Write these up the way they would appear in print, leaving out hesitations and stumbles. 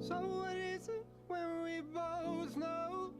So what is it when we both know?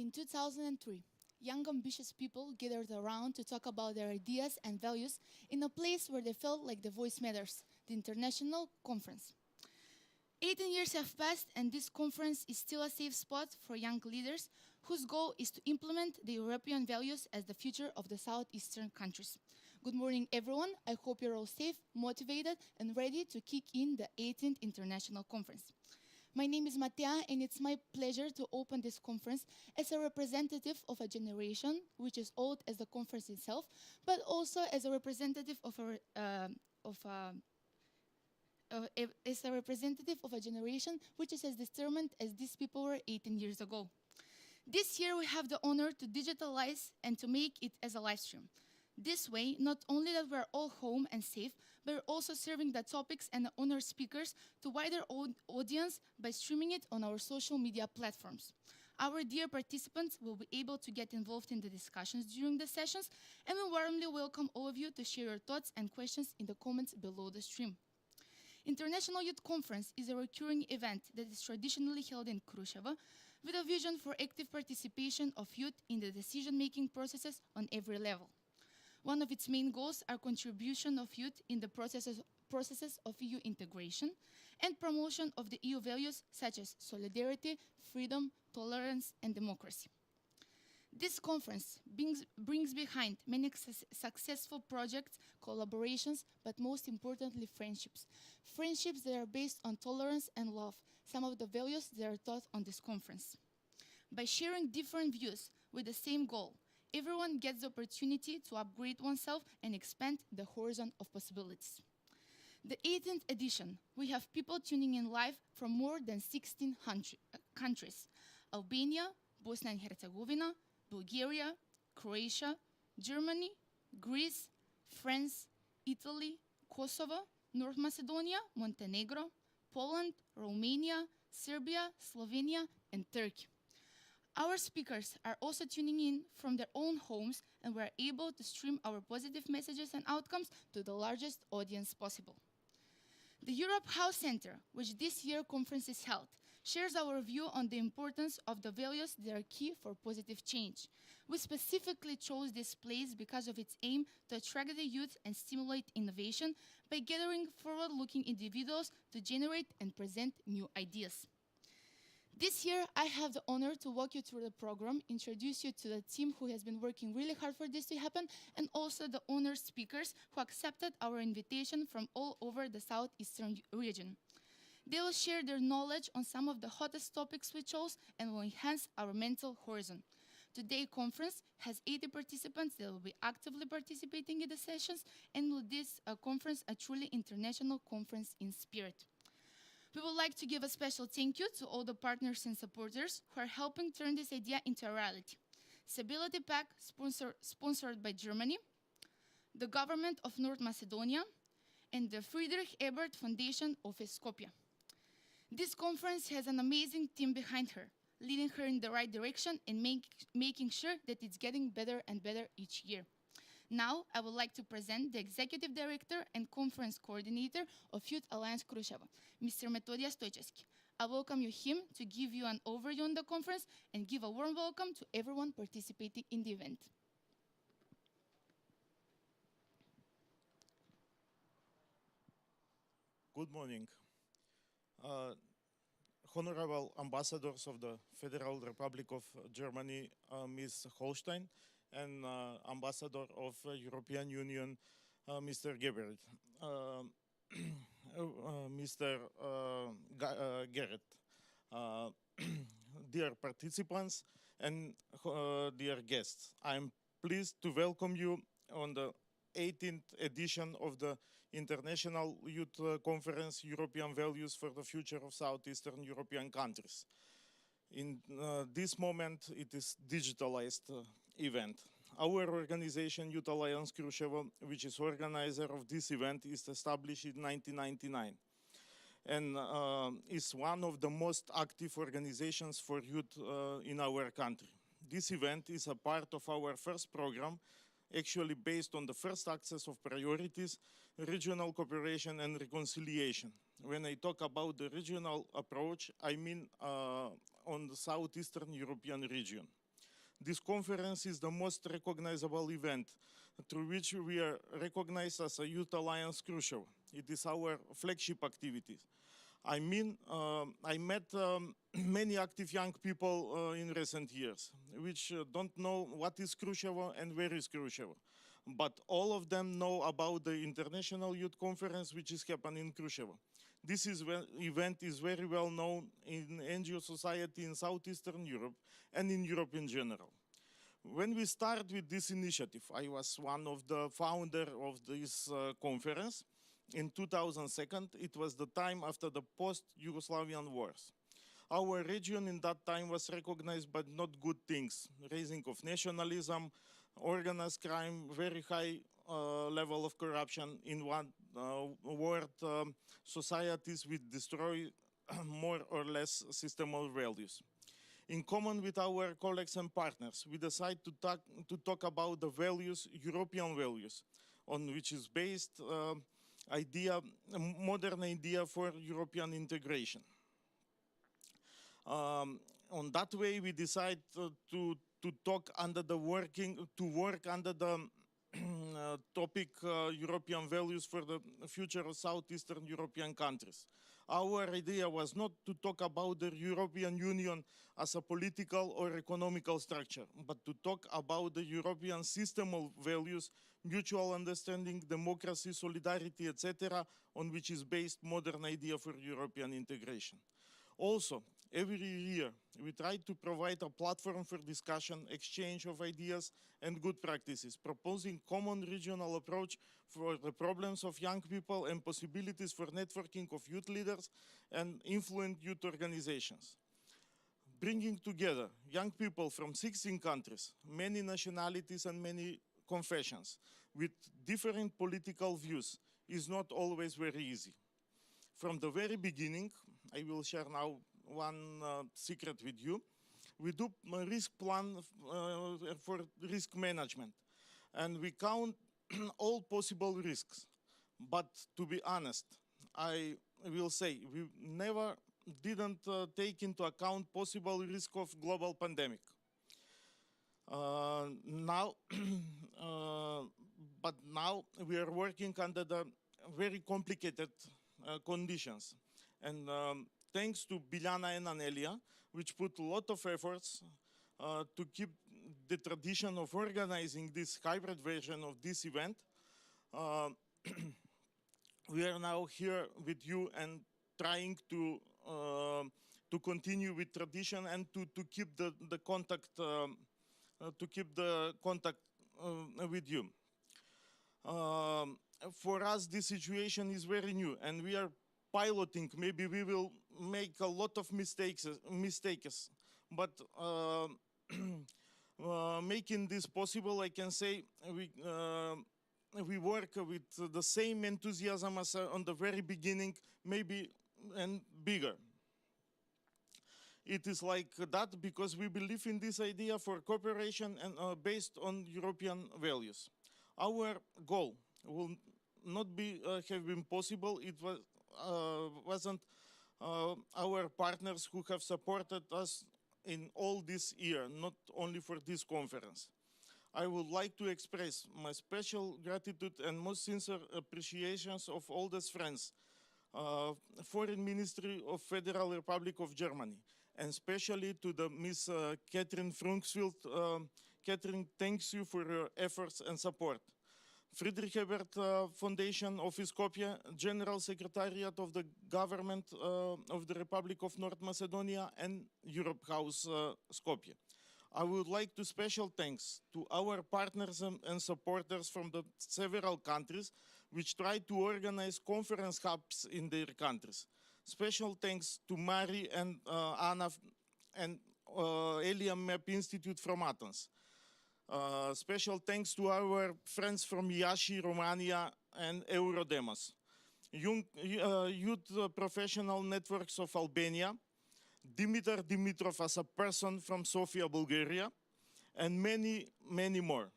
In 2003, young ambitious people gathered around to talk about their ideas and values in a place where they felt like their voice matters, the International Conference. 18 years have passed, and this conference is still a safe spot for young leaders whose goal is to implement the European values as the future of the southeastern countries. Good morning, everyone. I hope you're all safe, motivated, and ready to kick in the 18th International Conference. My name is Matea, and it's my pleasure to open this conference as a representative of a generation which is old as the conference itself, but also as a representative of is a representative of a generation which is as determined as these people were 18 years ago. This year we have the honor to digitalize and to make it as a live stream. This way, not only that we're all home and safe, but we're also serving the topics and the honor speakers to wider audience by streaming it on our social media platforms. Our dear participants will be able to get involved in the discussions during the sessions, and we warmly welcome all of you to share your thoughts and questions in the comments below the stream. International Youth Conference is a recurring event that is traditionally held in Kruševo with a vision for active participation of youth in the decision-making processes on every level. One of its main goals are contribution of youth in the processes of EU integration and promotion of the EU values such as solidarity, freedom, tolerance, and democracy. This conference brings behind many successful projects, collaborations, but most importantly, friendships. Friendships that are based on tolerance and love, some of the values that are taught on this conference. By sharing different views with the same goal, everyone gets the opportunity to upgrade oneself and expand the horizon of possibilities. The 18th edition, we have people tuning in live from more than 16 countries: Albania, Bosnia and Herzegovina, Bulgaria, Croatia, Germany, Greece, France, Italy, Kosovo, North Macedonia, Montenegro, Poland, Romania, Serbia, Slovenia, and Turkey. Our speakers are also tuning in from their own homes, and we're able to stream our positive messages and outcomes to the largest audience possible. The Europe House Center, which this year conference is held, shares our view on the importance of the values that are key for positive change. We specifically chose this place because of its aim to attract the youth and stimulate innovation by gathering forward-looking individuals to generate and present new ideas. This year, I have the honor to walk you through the program, introduce you to the team who has been working really hard for this to happen, and also the honored speakers who accepted our invitation from all over the southeastern region. They will share their knowledge on some of the hottest topics we chose and will enhance our mental horizon. Today's conference has 80 participants that will be actively participating in the sessions, and with this conference, a truly international conference in spirit. We would like to give a special thank you to all the partners and supporters who are helping turn this idea into a reality. Stability Pack, sponsored by Germany, the government of North Macedonia, and the Friedrich Ebert Foundation of Skopje. This conference has an amazing team behind her, leading her in the right direction and making sure that it's getting better and better each year. Now, I would like to present the Executive Director and Conference Coordinator of Youth Alliance Kruševo, Mr. Metodijas Stojčevski. I welcome him to give you an overview on the conference and give a warm welcome to everyone participating in the event. Good morning. Honorable ambassadors of the Federal Republic of Germany, Ms. Holstein, and Ambassador of European Union, Mr. Gebert, Mr. Garrett, dear participants and dear guests, I'm pleased to welcome you on the 18th edition of the International Youth Conference, European Values for the Future of Southeastern European Countries. In this moment, it is digitalized event. Our organization, Youth Alliance Kruševo, which is organizer of this event, is established in 1999 and is one of the most active organizations for youth in our country. This event is a part of our first program, actually based on the first axis of priorities, regional cooperation and reconciliation. When I talk about the regional approach, I mean on the southeastern European region. This conference is the most recognizable event through which we are recognized as a Youth Alliance Crucial. It is our flagship activity. I mean, I met many active young people in recent years, which don't know what is Khrushchev and where is Khrushchev. But all of them know about the International Youth Conference, which is happening in Khrushchev. This event is very well known in NGO society in Southeastern Europe and in Europe in general. When we started with this initiative, I was one of the founders of this conference. In 2002, it was the time after the post-Yugoslavian wars. Our region in that time was recognized by not good things, raising of nationalism, organized crime, very high level of corruption in one word, societies which destroy more or less system of values. In common with our colleagues and partners, we decided to talk about the values, European values, on which is based modern idea for European integration. On that way, we decided to talk under the work under the topic European values for the future of Southeastern European countries. Our idea was not to talk about the European Union as a political or economical structure, but to talk about the European system of values, mutual understanding, democracy, solidarity, etc., on which is based modern idea for European integration. Also, every year, we try to provide a platform for discussion, exchange of ideas and good practices, proposing common regional approach for the problems of young people and possibilities for networking of youth leaders and influent youth organizations. Bringing together young people from 16 countries, many nationalities and many confessions, with different political views is not always very easy. From the very beginning, I will share now one secret with you. We do a risk plan for risk management, and we count all possible risks. But to be honest, I will say we never didn't take into account possible risk of global pandemic. But now we are working under the very complicated conditions. And thanks to Biljana and Anelia, which put a lot of efforts to keep the tradition of organizing this hybrid version of this event, we are now here with you and trying to continue with tradition and to keep the contact with you. For us, this situation is very new, and we are piloting. Maybe we will make a lot of mistakes, but making this possible, I can say we work with the same enthusiasm as on the very beginning, maybe and bigger. It is like that because we believe in this idea for cooperation and based on European values. Our goal will not be have been possible. It wasn't our partners who have supported us in all this year, not only for this conference. I would like to express my special gratitude and most sincere appreciations of all these friends, Foreign Ministry of Federal Republic of Germany, and especially to the Miss Catherine Frunksfield. Catherine, thanks you for your efforts and support. Friedrich Ebert Foundation Office Skopje, General Secretariat of the Government of the Republic of North Macedonia, and Europe House Skopje. I would like to special thanks to our partners and supporters from the several countries which try to organize conference hubs in their countries. Special thanks to Mari and Anna and Elia Map Institute from Athens. Special thanks to our friends from IASHI, Romania, and Eurodemos. Youth Professional Networks of Albania, Dimitar Dimitrov as a person from Sofia, Bulgaria, and many, many more.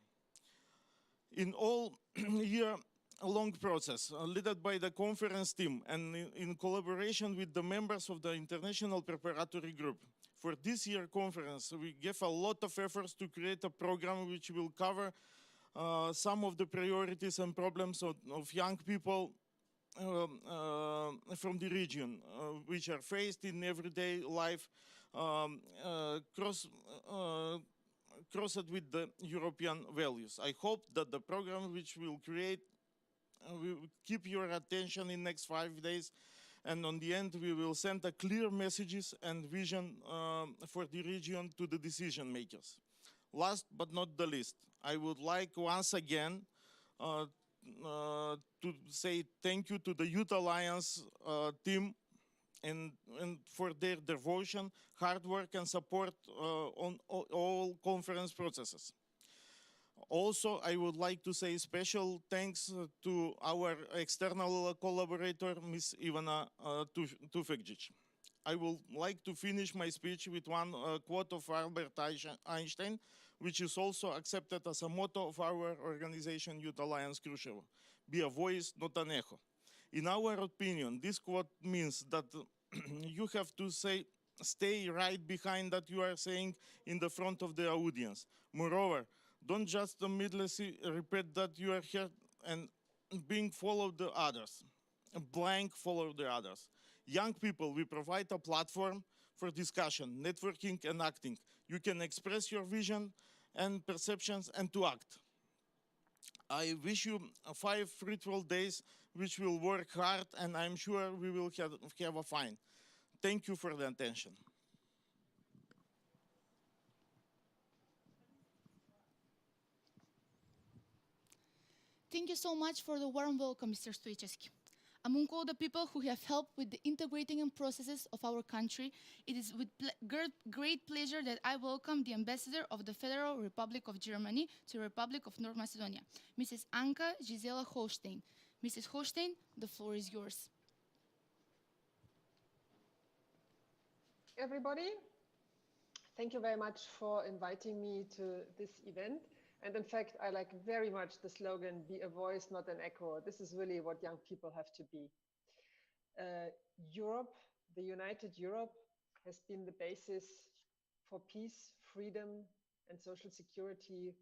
In all year-long process, led by the conference team and in collaboration with the members of the International Preparatory Group, For this year conference, we gave a lot of efforts to create a program which will cover some of the priorities and problems of young people from the region, which are faced in everyday life, crossed with the European values. I hope that the program which will create will keep your attention in next 5 days, and on the end we will send a clear messages and vision for the region to the decision makers. Last but not the least, I would like once again to say thank you to the Youth Alliance team and for their devotion, hard work and support on all conference processes. Also, I would like to say special thanks to our external collaborator, Ms. Ivana Tufekjic. I would like to finish my speech with one quote of Albert Einstein, which is also accepted as a motto of our organization, Youth Alliance Kruševo. Be a voice, not an echo. In our opinion, this quote means that you have to stay right behind that you are saying in the front of the audience. Moreover, don't just immediately repeat that you are here and being followed the others, blank follow the others. Young people, we provide a platform for discussion, networking and acting. You can express your vision and perceptions and to act. I wish you 5 fruitful days which will work hard, and I'm sure we will have a fine. Thank you for the attention. Thank you so much for the warm welcome, Mr. Stoichevsky. Among all the people who have helped with the integrating and processes of our country, it is with great pleasure that I welcome the Ambassador of the Federal Republic of Germany to the Republic of North Macedonia, Mrs. Anka Gisela Holstein. Mrs. Holstein, the floor is yours. Everybody, thank you very much for inviting me to this event. And in fact, I like very much the slogan, be a voice, not an echo. This is really what young people have to be. Europe, the United Europe, has been the basis for peace, freedom, and social security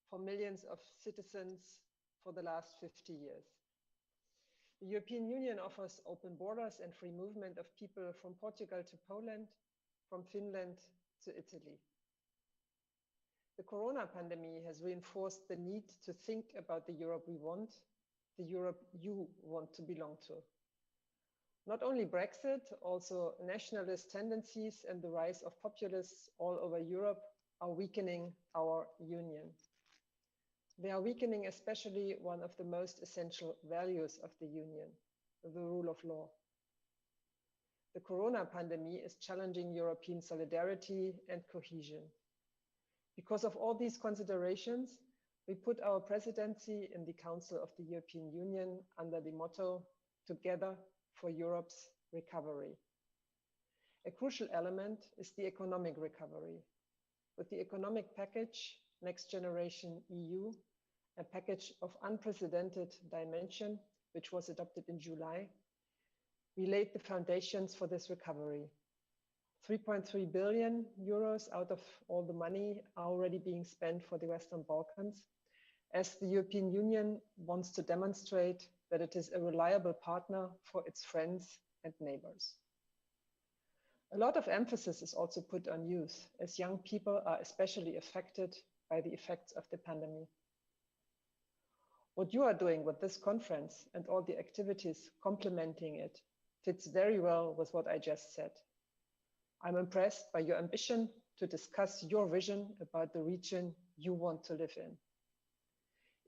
for millions of citizens for the last 50 years. The European Union offers open borders and free movement of people from Portugal to Poland, from Finland to Italy. The corona pandemic has reinforced the need to think about the Europe we want, the Europe you want to belong to. Not only Brexit, also nationalist tendencies and the rise of populists all over Europe are weakening our union. They are weakening especially one of the most essential values of the union, the rule of law. The corona pandemic is challenging European solidarity and cohesion. Because of all these considerations, we put our presidency in the Council of the European Union under the motto, Together for Europe's Recovery. A crucial element is the economic recovery. With the economic package, Next Generation EU, a package of unprecedented dimension, which was adopted in July, we laid the foundations for this recovery. 3.3 billion euros out of all the money are already being spent for the Western Balkans, as the European Union wants to demonstrate that it is a reliable partner for its friends and neighbors. A lot of emphasis is also put on youth, as young people are especially affected by the effects of the pandemic. What you are doing with this conference and all the activities complementing it fits very well with what I just said. I'm impressed by your ambition to discuss your vision about the region you want to live in.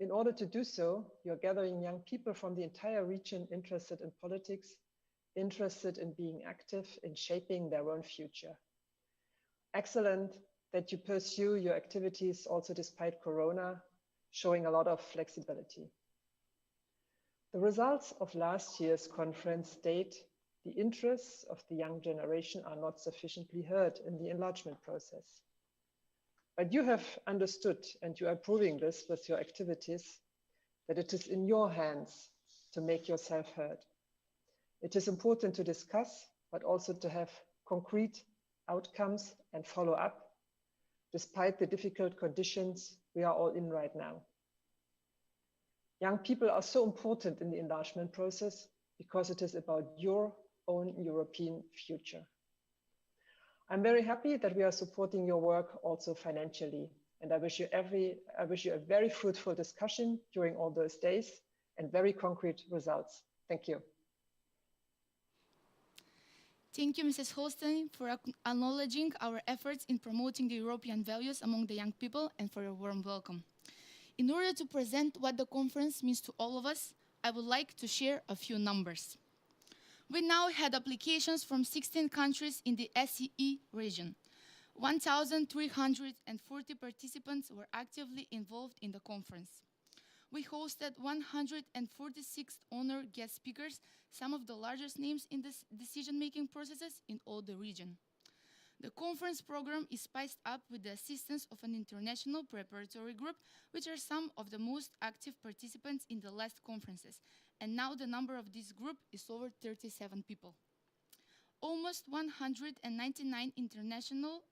In order to do so, you're gathering young people from the entire region interested in politics, interested in being active in shaping their own future. Excellent that you pursue your activities also despite Corona, showing a lot of flexibility. The results of last year's conference state the interests of the young generation are not sufficiently heard in the enlargement process. But you have understood, and you are proving this with your activities, that it is in your hands to make yourself heard. It is important to discuss, but also to have concrete outcomes, and follow up, despite the difficult conditions we are all in right now. Young people are so important in the enlargement process because it is about your own European future. I'm very happy that we are supporting your work also financially, and I wish you a very fruitful discussion during all those days and very concrete results. Thank you. Thank you, Mrs. Holstein, for acknowledging our efforts in promoting the European values among the young people and for your warm welcome. In order to present what the conference means to all of us, I would like to share a few numbers. We now had applications from 16 countries in the SEE region. 1,340 participants were actively involved in the conference. We hosted 146 honored guest speakers, some of the largest names in the decision-making processes in all the region. The conference program is spiced up with the assistance of an international preparatory group, which are some of the most active participants in the last conferences, and now the number of this group is over 37 people. Almost 199 international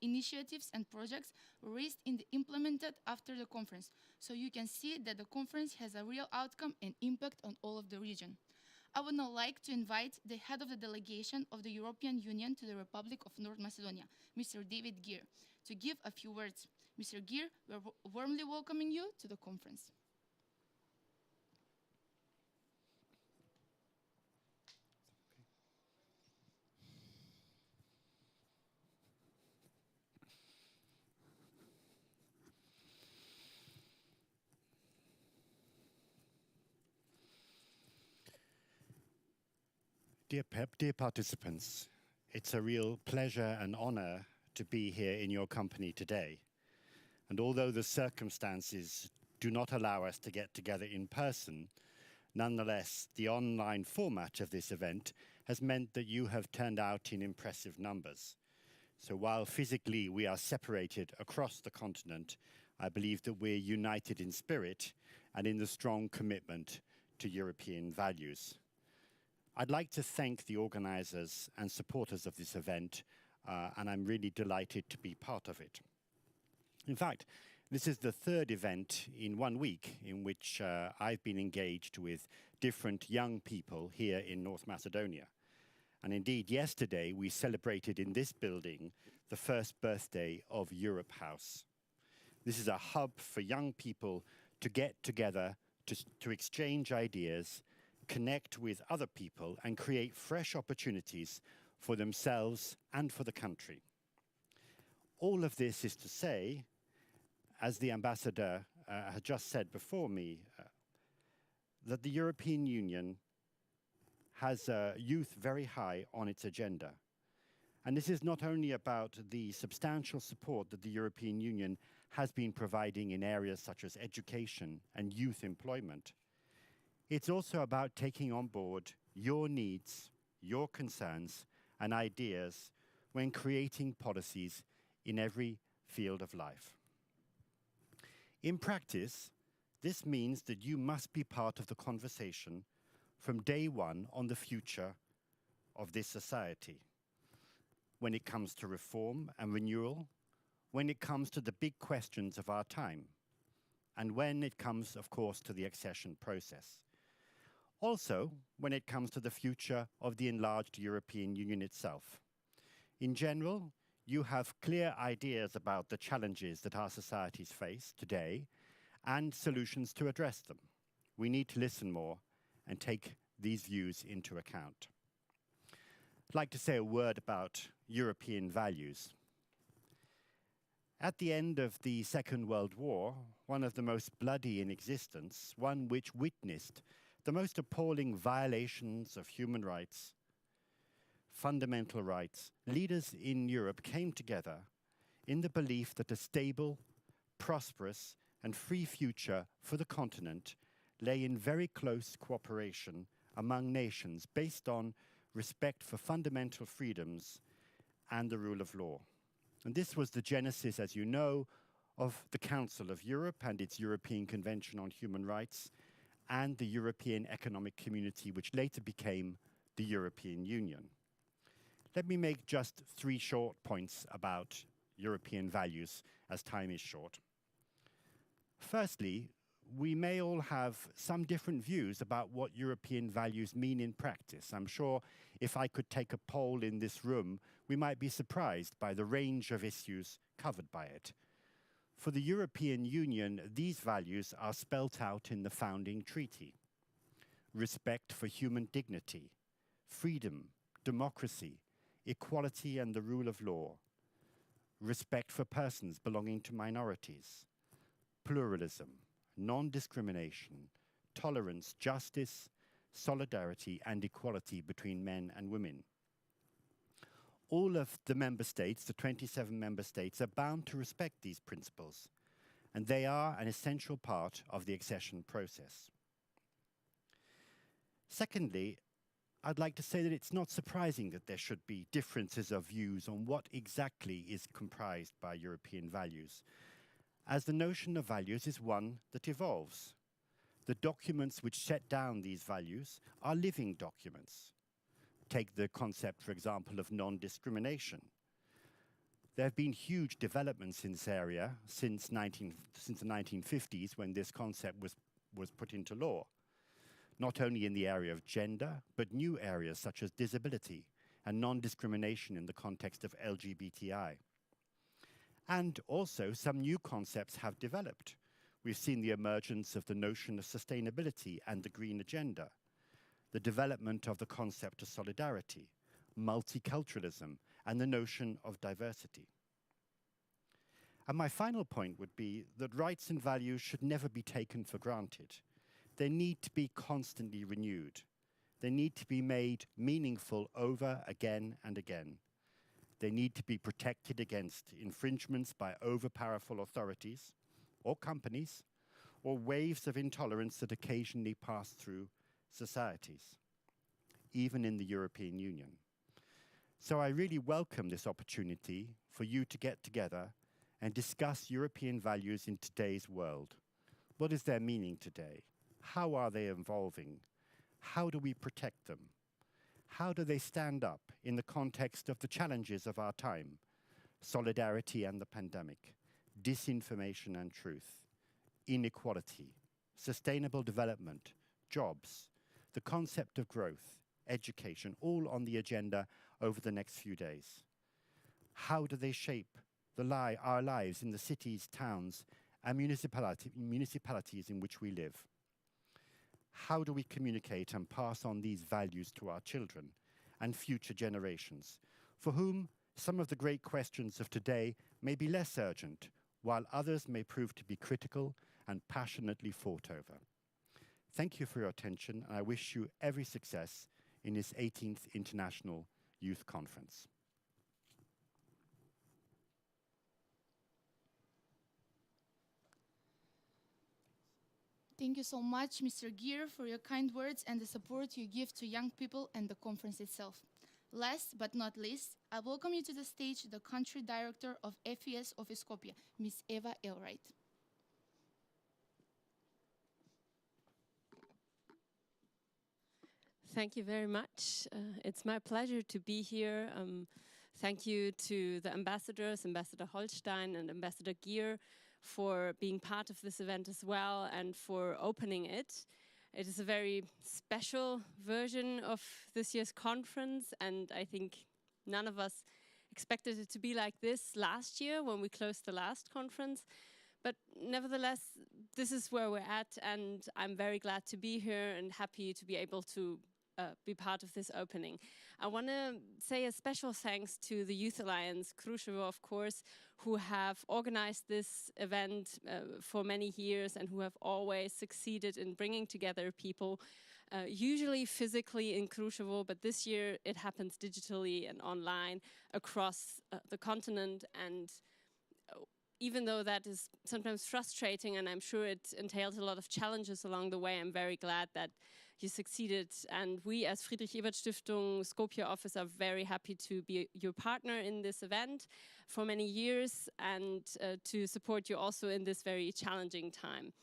initiatives and projects were raised and implemented after the conference, so you can see that the conference has a real outcome and impact on all of the region. I would now like to invite the head of the delegation of the European Union to the Republic of North Macedonia, Mr. David Gear, to give a few words. Mr. Gear, we are warmly welcoming you to the conference. Dear participants, it's a real pleasure and honor to be here in your company today. And although the circumstances do not allow us to get together in person, nonetheless, the online format of this event has meant that you have turned out in impressive numbers. So while physically we are separated across the continent, I believe that we're united in spirit and in the strong commitment to European values. I'd like to thank the organizers and supporters of this event, and I'm really delighted to be part of it. In fact, this is the third event in 1 week in which I've been engaged with different young people here in North Macedonia. And indeed, yesterday we celebrated in this building the first birthday of Europe House. This is a hub for young people to get together, to exchange ideas, connect with other people and create fresh opportunities for themselves and for the country. All of this is to say, as the ambassador had just said before me, that the European Union has youth very high on its agenda. And this is not only about the substantial support that the European Union has been providing in areas such as education and youth employment. It's also about taking on board your needs, your concerns, and ideas when creating policies in every field of life. In practice, this means that you must be part of the conversation from day one on the future of this society. When it comes to reform and renewal, when it comes to the big questions of our time, and when it comes, of course, to the accession process. Also, when it comes to the future of the enlarged European Union itself. In general, you have clear ideas about the challenges that our societies face today and solutions to address them. We need to listen more and take these views into account. I'd like to say a word about European values. At the end of the Second World War, one of the most bloody in existence, one which witnessed the most appalling violations of human rights, fundamental rights, leaders in Europe came together in the belief that a stable, prosperous, and free future for the continent lay in very close cooperation among nations based on respect for fundamental freedoms and the rule of law. And this was the genesis, as you know, of the Council of Europe and its European Convention on Human Rights, and the European Economic Community, which later became the European Union. Let me make just 3 short points about European values, as time is short. Firstly, we may all have some different views about what European values mean in practice. I'm sure if I could take a poll in this room, we might be surprised by the range of issues covered by it. For the European Union, these values are spelt out in the founding treaty. Respect for human dignity, freedom, democracy, equality and the rule of law, respect for persons belonging to minorities, pluralism, non-discrimination, tolerance, justice, solidarity and equality between men and women. All of the member states, the 27 member states, are bound to respect these principles, and they are an essential part of the accession process. Secondly, I'd like to say that it's not surprising that there should be differences of views on what exactly is comprised by European values, as the notion of values is one that evolves. The documents which set down these values are living documents. Take the concept, for example, of non-discrimination. There have been huge developments in this area since the 1950s, when this concept was put into law, not only in the area of gender, but new areas such as disability and non-discrimination in the context of LGBTI. And also some new concepts have developed. We've seen the emergence of the notion of sustainability and the green agenda, the development of the concept of solidarity, multiculturalism, and the notion of diversity. And my final point would be that rights and values should never be taken for granted. They need to be constantly renewed. They need to be made meaningful over again and again. They need to be protected against infringements by over-powerful authorities or companies, or waves of intolerance that occasionally pass through societies, even in the European Union. So I really welcome this opportunity for you to get together and discuss European values in today's world. What is their meaning today? How are they evolving? How do we protect them? How do they stand up in the context of the challenges of our time? Solidarity and the pandemic, disinformation and truth, inequality, sustainable development, jobs, the concept of growth, education, all on the agenda over the next few days. How do they shape our lives in the cities, towns, and municipalities in which we live? How do we communicate and pass on these values to our children and future generations, for whom some of the great questions of today may be less urgent, while others may prove to be critical and passionately fought over? Thank you for your attention, and I wish you every success in this 18th International Youth Conference. Thank you so much, Mr. Geer, for your kind words and the support you give to young people and the conference itself. Last but not least, I welcome you to the stage the country director of FES of Skopje, Ms. Eva Elright. Thank you very much. It's my pleasure to be here. Thank you to the ambassadors, Ambassador Holstein and Ambassador Geer, for being part of this event as well and for opening it. It is a very special version of this year's conference, and I think none of us expected it to be like this last year when we closed the last conference. But nevertheless, this is where we're at, and I'm very glad to be here and happy to be able to be part of this opening. I want to say a special thanks to the Youth Alliance, Kruševo, of course, who have organized this event for many years and who have always succeeded in bringing together people, usually physically in Kruševo, but this year it happens digitally and online across the continent. And even though that is sometimes frustrating, and I'm sure it entails a lot of challenges along the way, I'm very glad that you succeeded. And we as Friedrich Ebert Stiftung Skopje office are very happy to be your partner in this event for many years and to support you also in this very challenging time.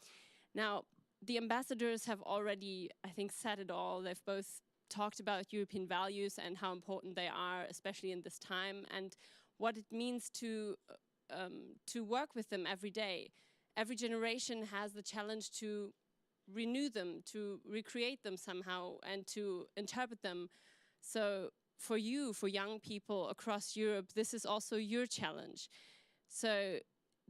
Now, the ambassadors have already, I think, said it all. They've both talked about European values and how important they are, especially in this time, and what it means to work with them every day. Every generation has the challenge to renew them, to recreate them somehow, and to interpret them. So for you, for young people across Europe, this is also your challenge. So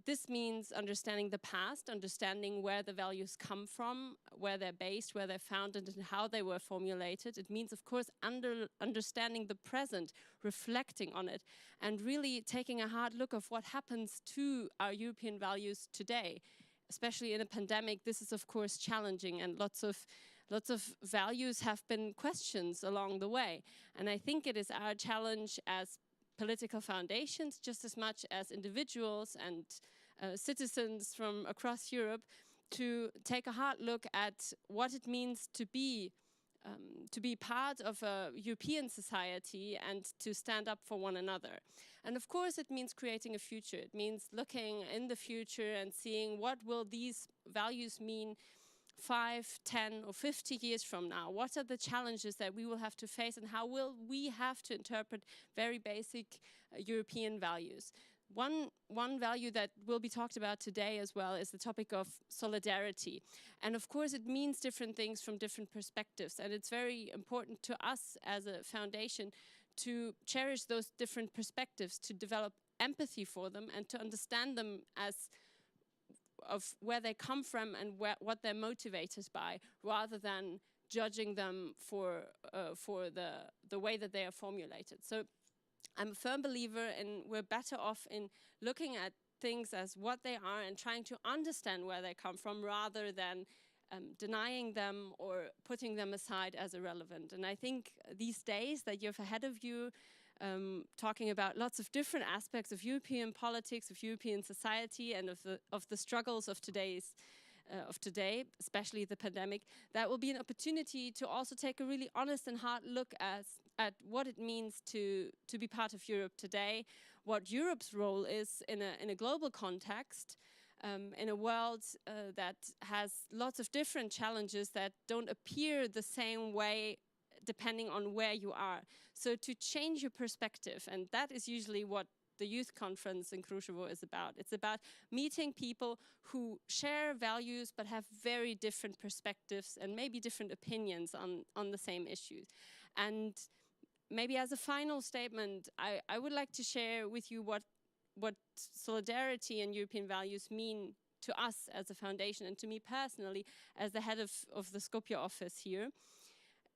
this means understanding the past, understanding where the values come from, where they're based, where they're founded, and how they were formulated. It means, of course, understanding the present, reflecting on it, and really taking a hard look of what happens to our European values today. Especially in a pandemic, this is, of course, challenging, and lots of values have been questions along the way. And I think it is our challenge as political foundations, just as much as individuals and citizens from across Europe, to take a hard look at what it means to be part of a European society and to stand up for one another. And of course it means creating a future. It means looking in the future and seeing what will these values mean 5, 10 or 50 years from now. What are the challenges that we will have to face, and how will we have to interpret very basic European values? One value that will be talked about today as well is the topic of solidarity. And of course it means different things from different perspectives, and it's very important to us as a foundation to cherish those different perspectives, to develop empathy for them and to understand them as of where they come from and what they're motivated by, rather than judging them for the way that they are formulated. So I'm a firm believer in we're better off in looking at things as what they are and trying to understand where they come from, rather than denying them or putting them aside as irrelevant. And I think these days that you have ahead of you, talking about lots of different aspects of European politics, of European society, and of the struggles of today, especially the pandemic, that will be an opportunity to also take a really honest and hard look at what it means to be part of Europe today, what Europe's role is in a global context, in a world that has lots of different challenges that don't appear the same way depending on where you are. So to change your perspective, and that is usually what the youth conference in Kruševo is about. It's about meeting people who share values but have very different perspectives and maybe different opinions on the same issues. And maybe as a final statement, I would like to share with you what solidarity and European values mean to us as a foundation, and to me personally as the head of the Skopje office here.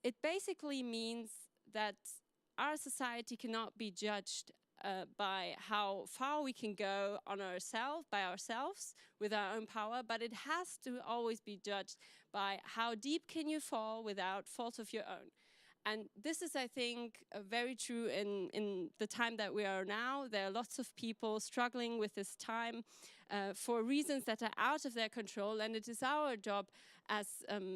It basically means that our society cannot be judged by how far we can go by ourselves, with our own power, but it has to always be judged by how deep can you fall without fault of your own. And this is, I think, very true in the time that we are now. There are lots of people struggling with this time for reasons that are out of their control, and it is our job as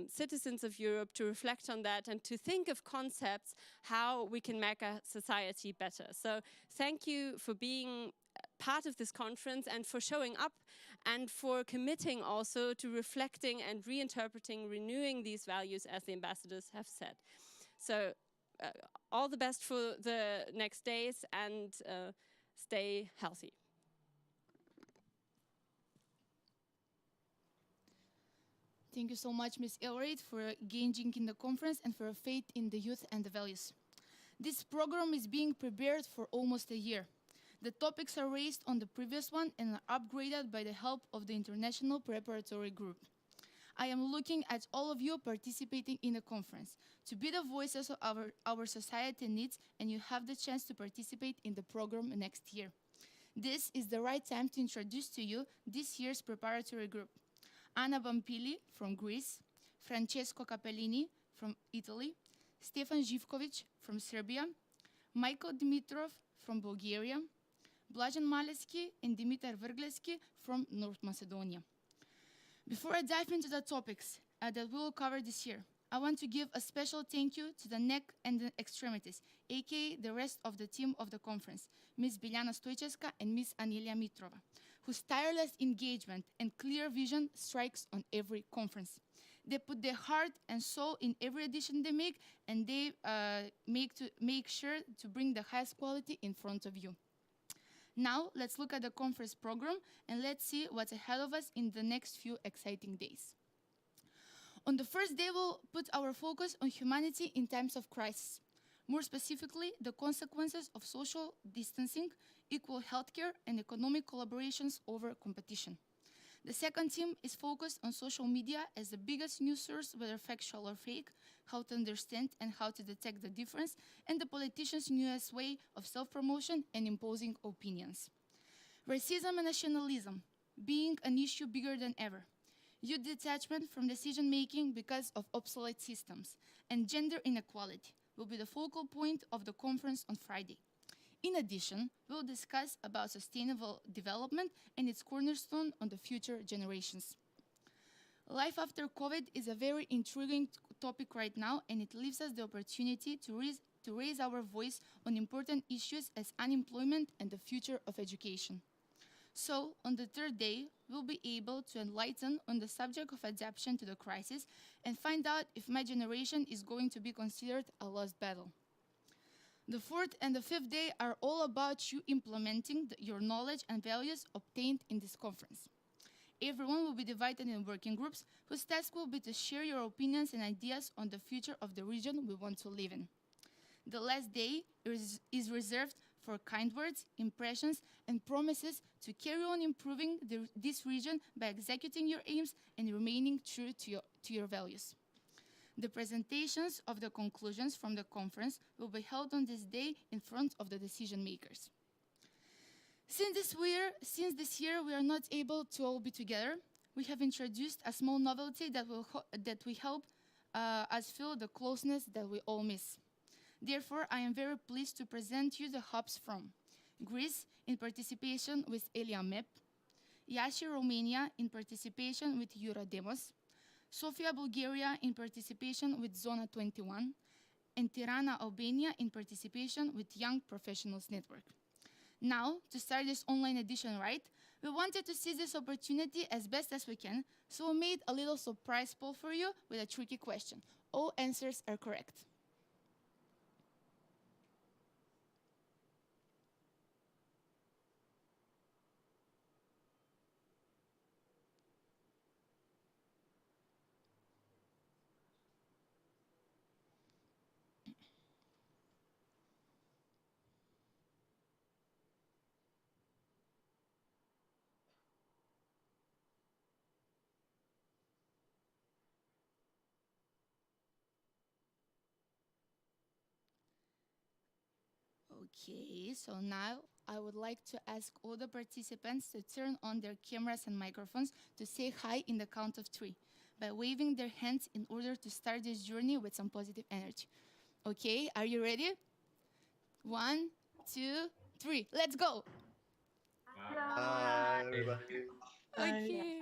citizens of Europe to reflect on that and to think of concepts how we can make our society better. So thank you for being part of this conference and for showing up and for committing also to reflecting and reinterpreting, renewing these values as the ambassadors have said. So all the best for the next days, and stay healthy. Thank you so much, Ms. Elraid, for engaging in the conference and for your faith in the youth and the values. This program is being prepared for almost a year. The topics are raised on the previous one and are upgraded by the help of the International Preparatory Group. I am looking at all of you participating in the conference to be the voices of our society needs, and you have the chance to participate in the program next year. This is the right time to introduce to you this year's preparatory group. Anna Bampili from Greece, Francesco Capellini from Italy, Stefan Živković from Serbia, Michael Dimitrov from Bulgaria, Blažen Maleski and Dimitar Vrgleski from North Macedonia. Before I dive into the topics that we will cover this year, I want to give a special thank you to the neck and the extremities, aka the rest of the team of the conference, Ms. Biljana Stojčevska and Ms. Anilia Mitrova, whose tireless engagement and clear vision strikes on every conference. They put their heart and soul in every edition they make, and they make sure to bring the highest quality in front of you. Now, let's look at the conference program and let's see what's ahead of us in the next few exciting days. On the first day, we'll put our focus on humanity in times of crisis. More specifically, the consequences of social distancing, equal healthcare, and economic collaborations over competition. The second team is focused on social media as the biggest news source, whether factual or fake, how to understand and how to detect the difference, and the politicians' newest way of self-promotion and imposing opinions. Racism and nationalism, being an issue bigger than ever. Youth detachment from decision-making because of obsolete systems, and gender inequality will be the focal point of the conference on Friday. In addition, we'll discuss about sustainable development and its cornerstone on the future generations. Life after COVID is a very intriguing topic right now, and it leaves us the opportunity to raise our voice on important issues as unemployment and the future of education. So, on the third day, we'll be able to enlighten on the subject of adaptation to the crisis and find out if my generation is going to be considered a lost battle. The fourth and the fifth day are all about you implementing your knowledge and values obtained in this conference. Everyone will be divided in working groups whose task will be to share your opinions and ideas on the future of the region we want to live in. The last day is reserved for kind words, impressions, and promises to carry on improving this region by executing your aims and remaining true to your values. The presentations of the conclusions from the conference will be held on this day in front of the decision makers. Since this year we are not able to all be together, we have introduced a small novelty that will help us feel the closeness that we all miss. Therefore, I am very pleased to present you the hubs from Greece in participation with Elia MEP, Iași, Romania in participation with Eurodemos, Sofia, Bulgaria in participation with Zona 21, and Tirana, Albania in participation with Young Professionals Network. Now, to start this online edition right, we wanted to seize this opportunity as best as we can, so we made a little surprise poll for you with a tricky question. All answers are correct. Okay, so now I would like to ask all the participants to turn on their cameras and microphones to say hi in the count of 3 by waving their hands in order to start this journey with some positive energy. Okay, are you ready? 1, 2, 3, let's go! Hi, everybody. Okay.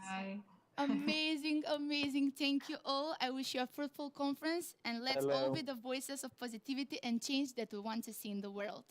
Hi. Amazing, amazing. Thank you all. I wish you a fruitful conference, and let's all Hello. be the voices of positivity and change that we want to see in the world.